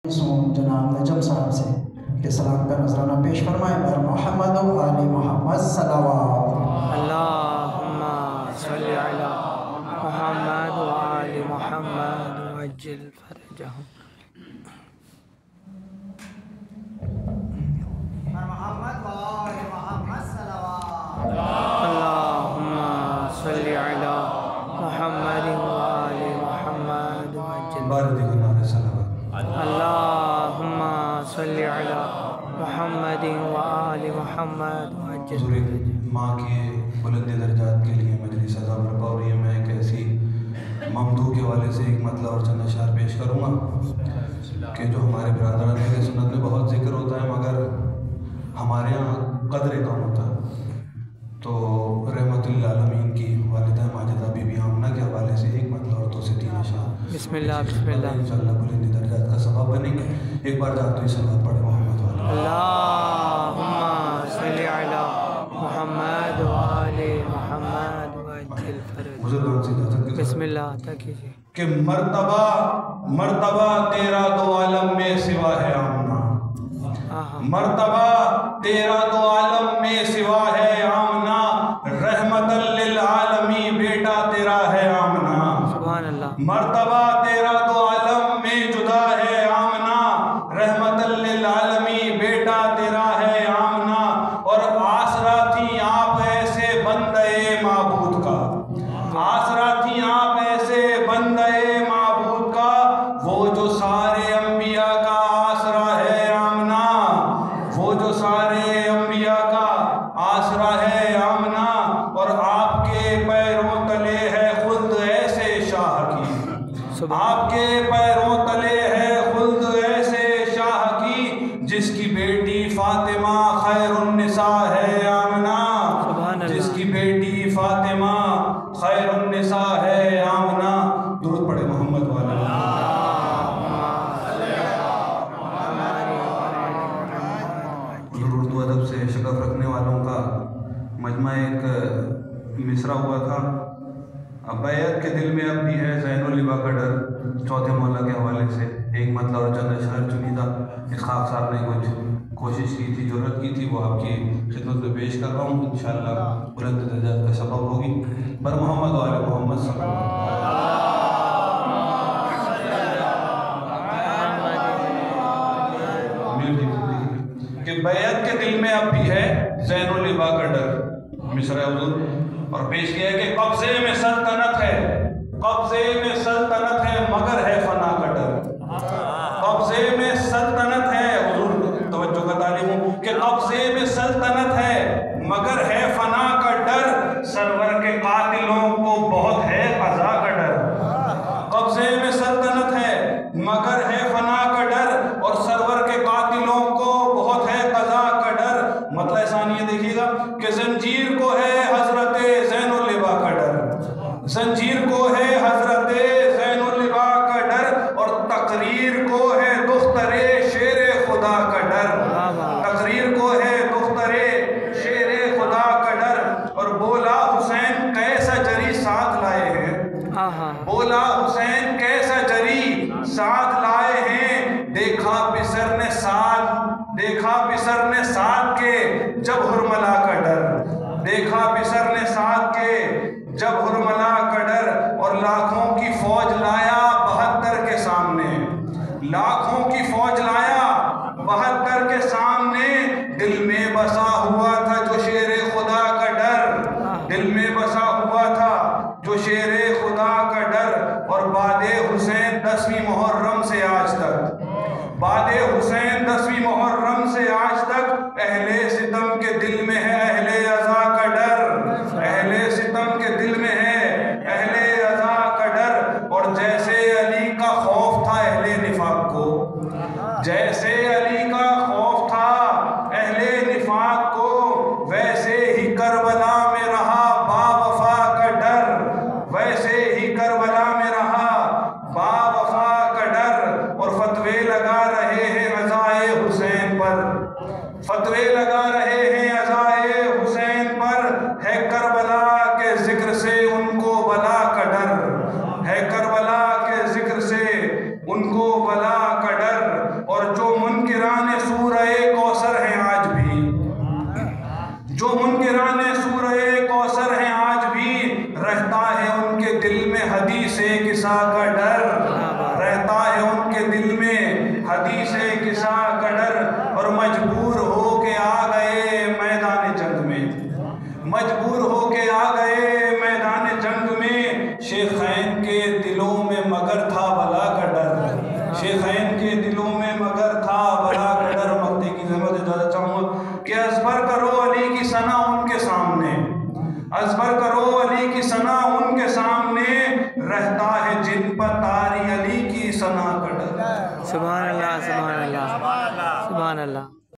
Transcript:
جناب نجم صاحب سے کہ سلام کا نذرانہ پیش فرمائیں بر محمد و آل محمد صلوات اللہم صلی علی محمد و آل محمد وعجل فرجہم اللہم صلی علی محمد و آل محمد وعجل اللہم صلی علی محمد و آل محمد وعجل فرجہم۔ ماں کے بلند درجات کے لیے مجلس عزا برپا ہو رہی ہے۔ میں ایک ایسی ممدوح کے حوالے سے ایک مطلب اور چند اشعار پیش کروں گا کہ جو ہمارے برادران اہل سنت میں بہت ذکر ہوتا ہے مگر ہمارے یہاں قدر کم ہوتا ہے۔ تو رحمت للعالمین کی والدہ ماجدہ بی بی آمنہ کے حوالے سے ایک مطلب اور دو سے تین اشعار بسم اللہ بسم اللہ انشاءاللہ بلند درجات کا سبب بنیں گے۔ ایک بار جاتے ہوئے صلوات پڑھیں محمد والا۔ اللہم صلی علی محمد و آل محمد وعجل فرجہم۔ بزرگان سے اجازت کے بسم اللہ عطا کیجئے کہ مرتبہ تیرا دو عالم میں سوا ہے آمنہ، مرتبہ تیرا دو عالم میں سوا ہے آمنہ، رحمت للعالمین بیٹا تیرا ہے آمنہ، سبحان اللہ۔ مرتبہ تیرا دو عالم میں جدا ہے آمنہ، رحمت للعالمین بیٹا تیرا ہے آمنہ، اور آسرا تھی آپ ایسے بندے معبود کا، آسرا تھی آپ ایسے بندے معبود کا، وہ جو سارے انبیاء کا آسرا ہے آمنہ، وہ جو سارے انبیاء کا آسرا ہے آمنہ، اور آپ کے پیروں تلے ہے خلد ایسے شاہ کی، آپ کے پیروں تلے ہے خلد ایسے شاہ کی، جس کی بیٹی فاطمہ خیر النساء ہے آمنہ، جس کی بیٹی فاطمہ خیر النساء ہے آمنہ۔ درود پڑھے محمد والا۔ اردو ادب سے شغف رکھنے والوں کا مجمع ایک مصرع ہوا تھا، بیعت کے دل میں اب بھی ہے زین و لبا کا ڈر، چوتھے مولا کے حوالے سے ایک مطلب اور چند اشعار چنیدہ اسحاق صاحب نے کچھ کوشش کی تھی، جرأت کی تھی، وہ آپ کی خدمت میں پیش کر رہا ہوں، انشاءاللہ بلند درجات کا سبب ہوگی۔ بر محمد و آل محمد صلی اللہ علیہ وسلم۔ کہ بیعت کے دل میں اب بھی ہے زین و لبا کا ڈر، مصرع حضور، اور پیش کیا ہے کہ قبضے میں سلطنت ہے، قبضے میں سلطنت ہے مگر ہے فنا کا ڈر، قبضے میں سلطنت ہے، حضور توجہ کا تعلیم ہوں کہ قبضے میں سلطنت ہے مگر ہے فنا کا ڈر، سرور کے قاتلوں کو بہت ہے قضا کا ڈر، قبضے میں سلطنت ہے مگر ہے فنا کا ڈر، اور سرور کے قاتلوں کو بہت ہے قضا کا ڈر۔ مطلع ثانیہ دیکھیے گا کہ زنجیر کو ہے حضرت زین اللبا کا ڈر، زنجیر کو ہے حضرت زین اللبا کا ڈر، اور تقریر کو ہے دختر شیر خدا کا ڈر، تقریر کو ہے دختر شیر خدا کا ڈر، اور بولا حسین کیسا جری ساتھ لائے ہیں، بولا حسین کیسا جری ساتھ لائے ہیں، دیکھا پسر نے ساتھ، دیکھا پسر نے ساتھ کے جب ہرملا کا ڈر، دیکھا پسر نے ساتھ کے جب ہرملا کا ڈر، اور لاکھوں کی فوج لایا 72 کے سامنے، لاکھوں کی فوج لایا 72 کے سامنے، دل میں بسا ہوا تھا جو شیر خدا کا ڈر، دل میں بسا ہوا تھا جو شیر خدا کا ڈر، اور باد حسین 10ویں محرم سے آج تک، باد حسین 10ویں محرم سے آج تک، اہل ستم کے دل میں ہے اہل عزا کا ڈر، اہل ستم کے دل میں ہے اہل عزا کا ڈر، اور جیسے علی کا خوف تھا اہل نفاق کو، جیسے علی کا خوف تھا اہل نفاق کو، ویسے ہی کربلا میں رہا با وفا کا ڈر، ویسے ہی کربلا میں رہا با وفا کا ڈر، اور فتوے لگا رہے ہیں عزائے حسین پر، فتوے لگا رہے ہیں عزائے حسین پر، ہے کربلا کے ذکر سے ان کو بلا کا ڈر، ہے کربلا کے ذکر سے ان کو بلا کا ڈر، نساء کا ڈر رہتا ہے ان کے دل